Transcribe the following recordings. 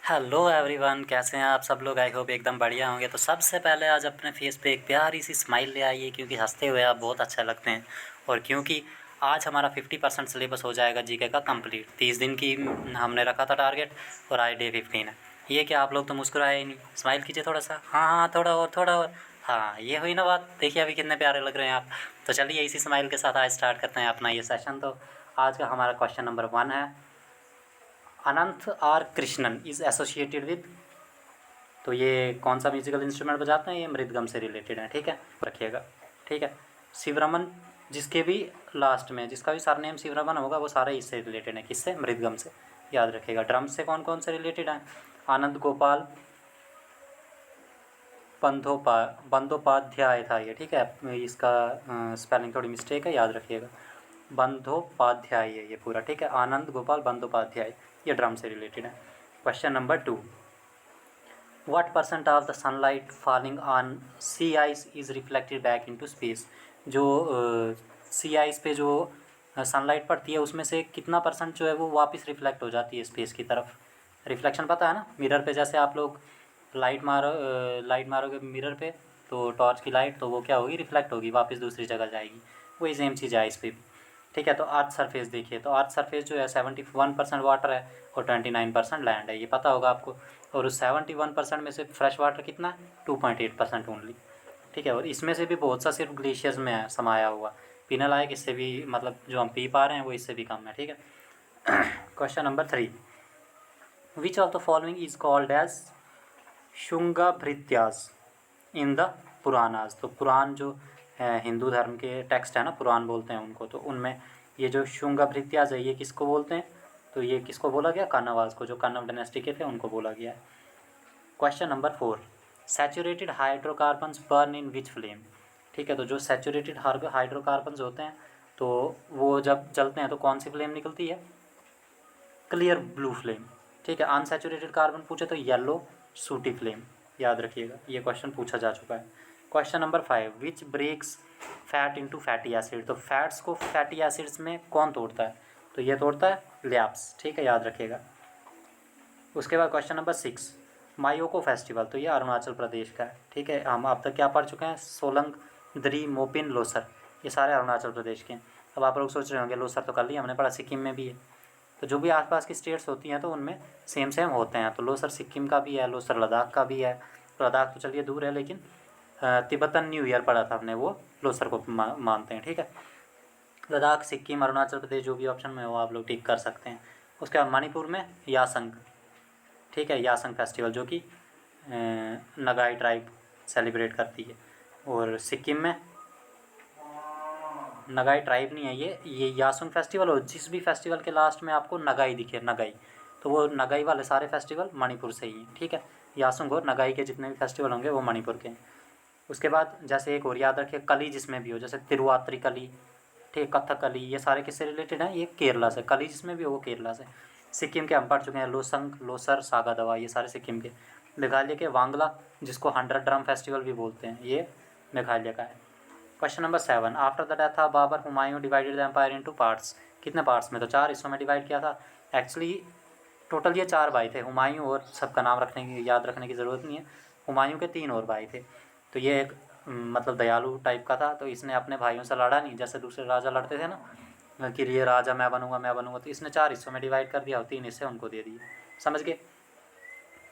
Hello everyone, कैसे हैं आप सब लोग। आई होप एकदम बढ़िया होंगे। तो सबसे पहले आज अपने फेस पे एक प्यारी सी स्माइल ले आइए, क्योंकि हंसते हुए आप बहुत अच्छा लगते हैं। और क्योंकि आज हमारा 50% सिलेबस हो जाएगा जीके का कंप्लीट। 30 दिन की हमने रखा था टारगेट, और आज डे 15 है। ये कि आप लोग तो मुस्कुराए ही नहीं। स्माइल कीजिए थोड़ा सा। हाँ हाँ, थोड़ा और, थोड़ा और। हाँ, ये हुई ना बात। देखिए अभी कितने प्यारे लग रहे हैं आप। तो चलिए इसी स्माइल के साथ आज स्टार्ट करते हैं अपना ये सेशन। तो आज का हमारा क्वेश्चन नंबर 1 है, Anant R Krishnan is associated with. तो ये कौन सा म्यूजिकल इंस्ट्रूमेंट बजाते हैं? ये मृदगम से रिलेटेड है, ठीक है, रखिएगा। ठीक है। शिवरमन, जिसके भी लास्ट में जिसका भी सरनेम शिवरमन होगा वो सारे इससे रिलेटेड है। किससे? मृदगम से, याद रखिएगा। ड्रम्स से कौन कौन से रिलेटेड हैं? आनंद गोपाल बंदोपाध्याय था ये, ठीक है। इसका स्पेलिंग थोड़ी मिस्टेक है, याद रखिएगा। बंदोपाध्याय है ये पूरा, ठीक है। आनंद गोपाल बंदोपाध्याय, ये ड्रम से रिलेटेड है। Question number 2, what percent of the sunlight falling on sea ice is reflected back into space? जो सी आइस पे जो सनलाइट पड़ती है उसमें से कितना परसेंट जो है वो वापस रिफ्लेक्ट हो जाती है स्पेस की तरफ? रिफ्लेक्शन पता है ना, मिरर पे जैसे आप लोग लाइट मारोगे मिरर पे, तो टॉर्च की लाइट, तो वो क्या होगी? रिफ्लेक्ट होगी, वापस दूसरी जगह जाएगी। वही सेम चीज़ है इस पे भी, ठीक है। तो अर्थ सरफेस देखिए, तो अर्थ सरफेस जो है 71% वाटर है और 29% लैंड है, ये पता होगा आपको। और उस 71% में से फ्रेश वाटर कितना है? 2.8% ओनली, ठीक है। और इसमें से भी बहुत सा सिर्फ ग्लेशियर्स में है समाया हुआ, पीने लायक इससे भी, मतलब जो हम पी पा रहे हैं वो इससे भी कम है, ठीक है। Question number 3, which of the following is called as Shungabhrityas in the Puranas? तो पुराण जो हिंदू धर्म के टेक्स्ट है ना, पुराण बोलते हैं उनको, तो उनमें ये जो शुंगाभृत्यास है ये किसको बोलते हैं? तो ये किसको बोला गया? कन्नवास को, जो कन्नव डायनेस्टी के थे उनको बोला गया है। Question number 4, saturated hydrocarbons burn in which flame? ठीक है, तो जो सैचुरेटेड हाइड्रोकार्बन्स होते हैं तो वो जब जलते हैं तो कौन सी फ्लेम निकलती है? क्लियर ब्लू फ्लेम, ठीक है। अनसैचुरेटेड कार्बन पूछे तो येलो सूटी फ्लेम, याद रखिएगा, ये क्वेश्चन पूछा जा चुका है। Question number 5, which breaks fat into fatty acid? तो फैट्स को फैटी एसिड्स में कौन तोड़ता है? तो ये तोड़ता है लैप्स, ठीक है, याद रखिएगा। उसके बाद क्वेश्चन नंबर 6, मायोको फेस्टिवल, तो ये अरुणाचल प्रदेश का है, ठीक है। हम अब तक क्या पढ़ चुके हैं? सोलंग, द्री, मोपिन, लोसर, ये सारे अरुणाचल प्रदेश के हैं। अब आप लोग सोच रहे होंगे लोसर तो कर लिया हमने पढ़ा, सिक्किम में भी है। तो जो भी आसपास की स्टेट्स होती हैं तो उनमें सेम सेम होते हैं। तो लोसर सिक्किम का भी है, लोसर लद्दाख का भी है। लद्दाख तो चलिए दूर है, लेकिन तिब्बतन न्यू ईयर पढ़ा था हमने, वो लोसर को मानते हैं, ठीक है। लद्दाख, सिक्किम, अरुणाचल प्रदेश, जो भी ऑप्शन में हो आप लोग टिक कर सकते हैं। उसके बाद मणिपुर में यासंग, ठीक है, यासंग फेस्टिवल जो कि नगाई ट्राइब सेलिब्रेट करती है। और सिक्किम में नगाई ट्राइब नहीं है, ये यासुंग फेस्टिवल। और जिस भी फेस्टिवल के लास्ट में आपको नगाई दिखे, नगाई, तो वो नगाई वाले सारे फेस्टिवल मणिपुर से ही हैं, ठीक है। यासुंग और नगाई के जितने भी फेस्टिवल होंगे वो मणिपुर के हैं। उसके बाद जैसे एक और याद रखिए, कली जिसमें भी हो, जैसे तिरुवात्री कली, ठीक, कथकली, ये सारे किससे रिलेटेड हैं? ये केरला से। कली जिसमें भी हो वो केरला से। सिक्किम के हम पढ़ चुके हैं, लोसंग, लोसर, सागा दवा, ये सारे सिक्किम के। मेघालय के वांगला, जिसको 100 ड्रम फेस्टिवल भी बोलते हैं, ये मेघालय का है। Question number 7, after the death of Babur Humayun divided the empire into parts? कितने पार्ट्स में? तो 4 हिस्सों में डिवाइड किया था। एक्चुअली टोटल ये 4 भाई थे हुमायूं, और सबका नाम रखने की, याद रखने की ज़रूरत नहीं है। हुमायूं के 3 और भाई थे। तो ये एक मतलब दयालु टाइप का था, तो इसने अपने भाइयों से लड़ा नहीं, जैसे दूसरे राजा लड़ते थे ना कि ये राजा मैं बनूंगा मैं बनूंगा, तो इसने 4 हिस्सों में डिवाइड कर दिया और 3 हिस्से उनको दे दिए। समझ गए?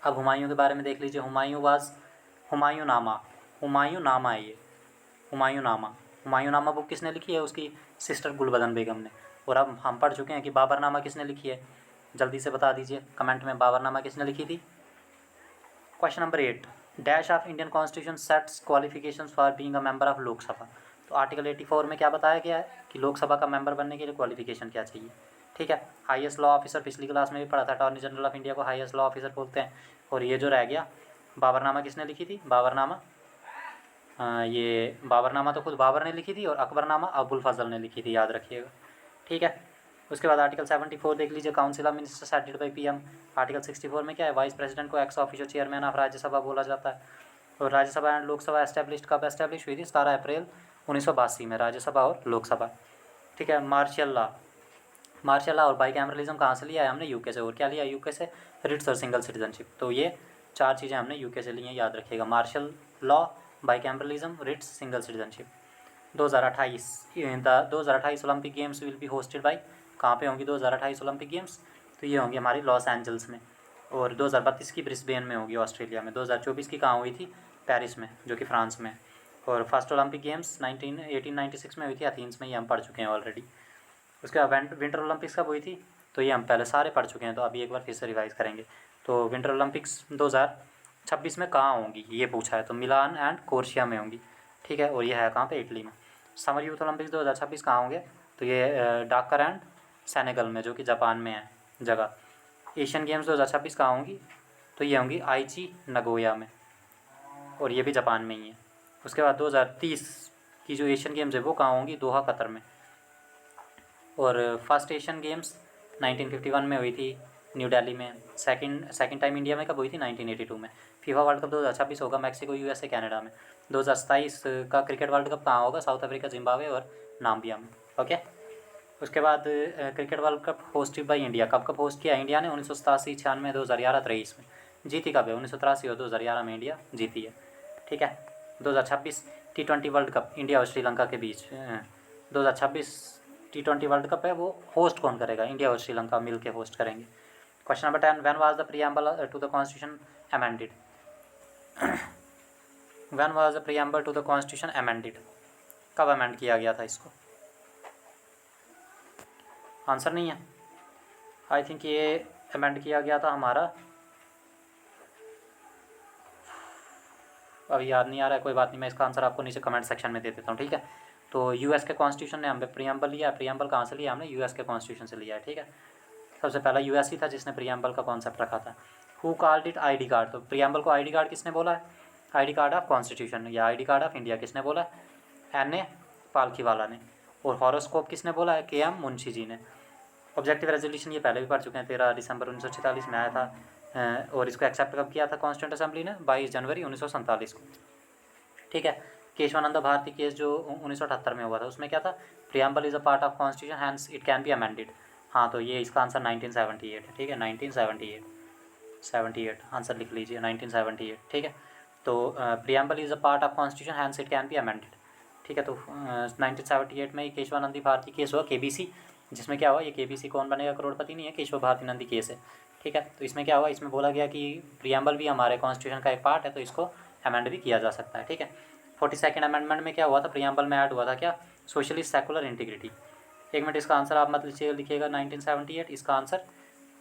अब हुमायूं के बारे में देख लीजिए। हुमायूं नामा, हुमायूं नामा है ये, हुमायूं नामा। हुमायूं नामा बुक किसने लिखी है? उसकी सिस्टर गुलबदन बेगम ने। और अब हम पढ़ चुके हैं कि बाबरनामा किसने लिखी है? जल्दी से बता दीजिए कमेंट में, बाबरनामा किसने लिखी थी? Question number 8, dash of Indian constitution sets qualifications for being a member of Lok Sabha? तो आर्टिकल 84 में क्या बताया गया है कि लोकसभा का मेंबर बनने के लिए क्वालिफिकेशन क्या चाहिए, ठीक है। हाईएस्ट लॉ ऑफिसर, पिछली क्लास में भी पढ़ा था, अटॉर्नी जनरल ऑफ इंडिया को हाईएस्ट लॉ ऑफिसर बोलते हैं। और ये जो रह गया, बाबरनामा किसने लिखी थी? बाबरनामा, ये बाबरनामा तो खुद बाबर ने लिखी थी, और अकबरनामा अबुल फजल ने लिखी थी, याद रखिएगा, ठीक है। उसके बाद आर्टिकल 74 देख लीजिए, council of minister settled by PM. Article 64 में क्या है? वाइस प्रेसिडेंट को ex officio chairman of Rajya Sabha बोला जाता है। और राज्यसभा एंड लोकसभा एस्टैब्लिश्ड कब एस्टैब्लिश हुई थी? 17 अप्रैल 1982 में, राज्यसभा और लोकसभा, ठीक है। मार्शियल लॉ, मार्शल लॉ और बाइकैमरलिज्म कहाँ से लिया है हमने? यूके से। और क्या लिया यूके से? रिट्स और सिंगल सिटीजनशिप। तो ये 4 चीज़ें हमने यूके से ली हैं, याद रखिएगा। Martial law, bicameralism, writs, single citizenship. 2028 the 2028 Olympic games will be hosted by, कहाँ पे होंगी 2028 ओलंपिक गेम्स? तो ये होंगी हमारी लॉस एंजल्स में। और 2032 की ब्रिस्बेन में होगी ऑस्ट्रेलिया में। 2024 की कहाँ हुई थी? पेरिस में, जो कि फ्रांस में। और फर्स्ट ओलंपिक गेम्स 1896 में हुई थी एथेंस में, ये हम पढ़ चुके हैं ऑलरेडी। उसके बाद विंटर ओलंपिक्स कब हुई थी? तो ये हम पहले सारे पढ़ चुके हैं, तो अभी एक बार फिर से रिवाइज करेंगे। तो विंटर ओलंपिक्स 2026 में कहाँ होंगी ये पूछा है, तो मिलान एंड कोर्सिया में होंगी, ठीक है। और ये है कहाँ पे? इटली में। समर यूथ ओलंपिक्स 2026 कहाँ होंगे? तो ये डाकर एंड सेनेगल में, जो कि जापान में है जगह। एशियन गेम्स 2026 कहाँ होंगी? तो ये होंगी आईची नगोया में, और ये भी जापान में ही है। उसके बाद 2030 की जो एशियन गेम्स है वो कहाँ होंगी? दोहा, कतर में। और फर्स्ट एशियन गेम्स 1951 में हुई थी न्यू दिल्ली में। सेकंड टाइम इंडिया में कब हुई थी? 1982 में। फीफा वर्ल्ड कप 2026 होगा मैक्सिको, यूएसए, कनाडा में। 2027 का क्रिकेट वर्ल्ड कप कहाँ होगा? साउथ अफ्रीका, जिम्बाब्वे और नाम्बिया में। ओके। उसके बाद cricket world cup hosted by India, कब होस्ट किया इंडिया ने? 1987, 96, 2011, 23 में। जीती कब है? 1983 और 2011 में इंडिया जीती है, ठीक है। 2026 T20 वर्ल्ड कप इंडिया और श्रीलंका के बीच 2026 T20 वर्ल्ड कप है, वो होस्ट कौन करेगा? इंडिया और श्रीलंका मिल के होस्ट करेंगे। Question number 10, when was the preamble to the constitution amended? When was the preamble to the constitution amended? कब अमेंड किया गया था इसको? आंसर नहीं है। आई थिंक ये अमेंड किया गया था हमारा, अभी याद नहीं आ रहा है, कोई बात नहीं, मैं इसका आंसर आपको नीचे कमेंट सेक्शन में दे देता हूँ, ठीक है। तो यूएस के कॉन्स्टिट्यूशन ने हमें प्रीएम्बल लिया। प्रीएम्बल कहाँ से लिया हमने? यूएस के कॉन्स्टिट्यूशन से लिया है, ठीक है। सबसे पहला यूएस ही था जिसने प्रीएम्बल का कॉन्सेप्ट रखा था। Who called it ID card? तो प्रीएम्बल को आईडी कार्ड किसने बोला है? आईडी कार्ड ऑफ कॉन्स्टिट्यूशन या आईडी कार्ड ऑफ इंडिया किसने बोला है? एन ए पालखीवाला ने। और हॉरोस्कोप किसने बोला है? के एम मुंशी जी ने। ऑब्जेक्टिव रेजोल्यूशन ये पहले भी पढ़ चुके हैं, 13 दिसंबर 1946 में आया था। और इसको एक्सेप्ट कब किया था कॉन्स्टिट्यूंट असेंबली ने? 22 जनवरी 1947 को, ठीक है। केशवानंद भारती केस जो 1978 में हुआ था, उसमें क्या था? Preamble is a part of constitution hence it can be amended. हाँ, तो ये इसका आंसर 1978 है, ठीक है। 1978 आंसर लिख लीजिए, 1978, ठीक है। तो preamble is a part of constitution hence it can be amended, ठीक है। तो 1978 में केशवानंदी भारती केस हुआ, केबीसी, जिसमें क्या हुआ? ये केबीसी कौन बनेगा करोड़पति नहीं है, केशव भारती नंदी केस है, ठीक है। तो इसमें क्या हुआ? इसमें बोला गया कि प्रियम्बल भी हमारे कॉन्स्टिट्यूशन का एक पार्ट है, तो इसको अमेंड भी किया जा सकता है, ठीक है। 42nd अमेंडमेंट में क्या हुआ था? प्रियम्बल में ऐड हुआ था क्या? Socialist secular integrity. एक मिनट, इसका आंसर आप मत लिखिएगा 1978, इसका आंसर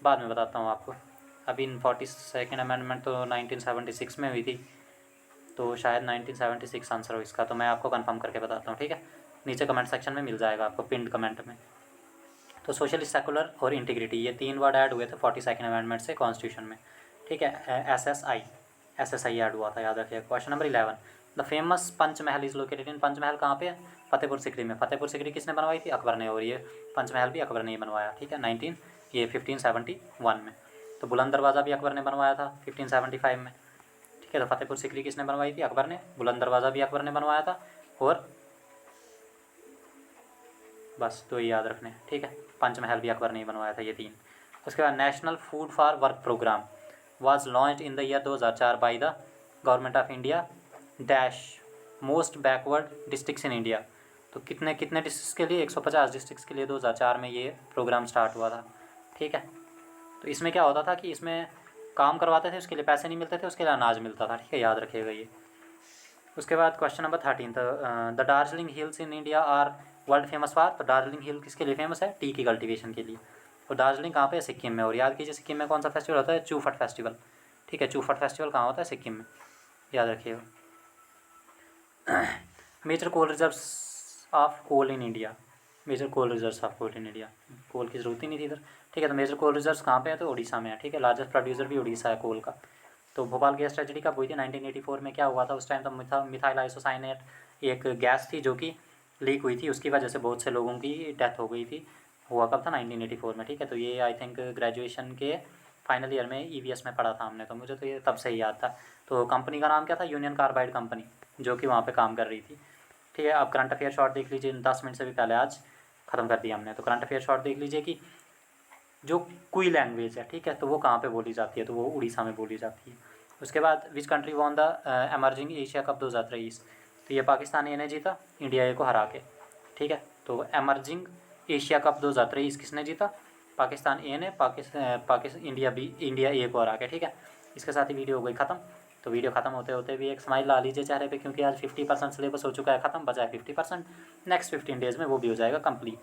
बाद में बताता हूँ आपको। अभी 42nd अमेंडमेंट तो 1976 में हुई थी, तो शायद 1976 आंसर हो इसका, तो मैं आपको कंफर्म करके बताता हूँ, ठीक है। नीचे कमेंट सेक्शन में मिल जाएगा आपको, पिंड कमेंट में। तो सोशलिस्ट सेकुलर और इंटीग्रिटी, ये 3 वर्ड ऐड हुए थे 42nd अमेंडमेंट से कॉन्स्टिट्यूशन में, ठीक है। एसएसआई ऐड हुआ था, याद रखिएगा। Question number 11, the famous Panchmahal is located in, Panchmahal कहाँ पे है? फतेहपुर सिकरी में। फतेहपुर सिकरी किसने बनवाई थी? अकबर ने। और ये पंचमहल भी अकबर ने ही बनवाया, ठीक है। 1571 में। तो बुलंद दरवाज़ा भी अकबर ने बनवाया था 1575 में, ठीक है। तो फतेहपुर सिकरी किसने बनवाई थी? अकबर ने। बुलंद दरवाज़ा भी अकबर ने बनवाया था, और बस तो ये याद रखने, ठीक है। पंचमहल भी अकबर ने ही बनवाया था, ये 3। उसके बाद national food for work programme was launched in the year 2004 by the government of India dash most backward districts in India. तो कितने कितने डिस्ट्रिक्ट्स के लिए? 150 डिस्ट्रिक्ट्स के लिए 2004 में ये प्रोग्राम स्टार्ट हुआ था, ठीक है। तो इसमें क्या होता था कि इसमें काम करवाते थे, उसके लिए पैसे नहीं मिलते थे, उसके लिए अनाज मिलता था, ठीक है, याद रखिएगा ये। उसके बाद question number 13, the Darjeeling hills in India are world famous for. तो दार्जिलिंग हिल किसके लिए फेमस है? टी की कल्टीवेशन के लिए। और दार्जिलिंग कहाँ पे है? सिक्किम में। और याद कीजिए सिक्किम में कौन सा फेस्टिवल होता है? चूफट फेस्टिवल, ठीक है। चूफट फेस्टिवल कहाँ होता है? सिक्किम में, याद रखिएगा। Major coal reserves of coal in India, major coal reserves of coal in India, coal की ज़रूरत ही नहीं थी इधर, ठीक है। तो मेजर कोल रिजर्व्स कहाँ पे है? तो उड़ीसा में है, ठीक है। लार्जेस्ट प्रोड्यूसर भी उड़ीसा है कोल का। तो भोपाल गैस ट्रेजेडी कब हुई थी? 1984 में। क्या हुआ था उस टाइम? तो मिथाइल आइसोसाइनेट एक गैस थी जो कि लीक हुई थी, उसकी वजह से बहुत से लोगों की डेथ हो गई थी। हुआ कब था? 1984 में, ठीक है। तो ये आई थिंक ग्रेजुएशन के फाइनल ईयर में ईवीएस में पढ़ा था हमने, तो मुझे तो ये तब से ही याद था। तो कंपनी का नाम क्या था? यूनियन कार्बाइड कंपनी, जो कि वहाँ पे काम कर रही थी, ठीक है। अब करंट अफेयर शॉर्ट देख लीजिए 10 मिनट से भी पहले आज। ख़त्म कर दिया हमने। तो करंट अफेयर शॉर्ट देख लीजिए कि जो कुई लैंग्वेज है, ठीक है, तो वो कहाँ पे बोली जाती है, तो वो उड़ीसा में बोली जाती है। उसके बाद which country won the emerging Asia cup 2023, तो ये पाकिस्तान ए ने जीता इंडिया ए को हरा के, ठीक है। तो एमर्जिंग एशिया कप 2023 किसने जीता, पाकिस्तान ए ने, इंडिया ए को हरा के, ठीक है। इसके साथ ही वीडियो हो गई ख़त्म। तो वीडियो ख़त्म होते होते भी एक स्माइल ला लीजिए चेहरे पे, क्योंकि आज 50% सिलेबस हो चुका है ख़त्म, बचा है 50%। नेक्स्ट 15 डेज़ में वो भी हो जाएगा कंप्लीट,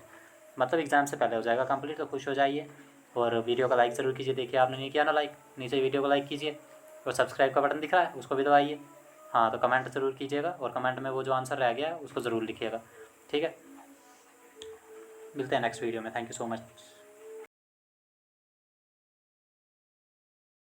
मतलब एग्ज़ाम से पहले हो जाएगा कंप्लीट। तो खुश हो जाइए और वीडियो को लाइक ज़रूर कीजिए। देखिए आपने नहीं किया ना लाइक, नीचे वीडियो को लाइक कीजिए और सब्सक्राइब का बटन दिख रहा है उसको भी दबाइए। हाँ, तो कमेंट ज़रूर कीजिएगा और कमेंट में वो जो आंसर रह गया है उसको ज़रूर लिखिएगा, ठीक है। मिलते हैं नेक्स्ट वीडियो में। Thank you so much.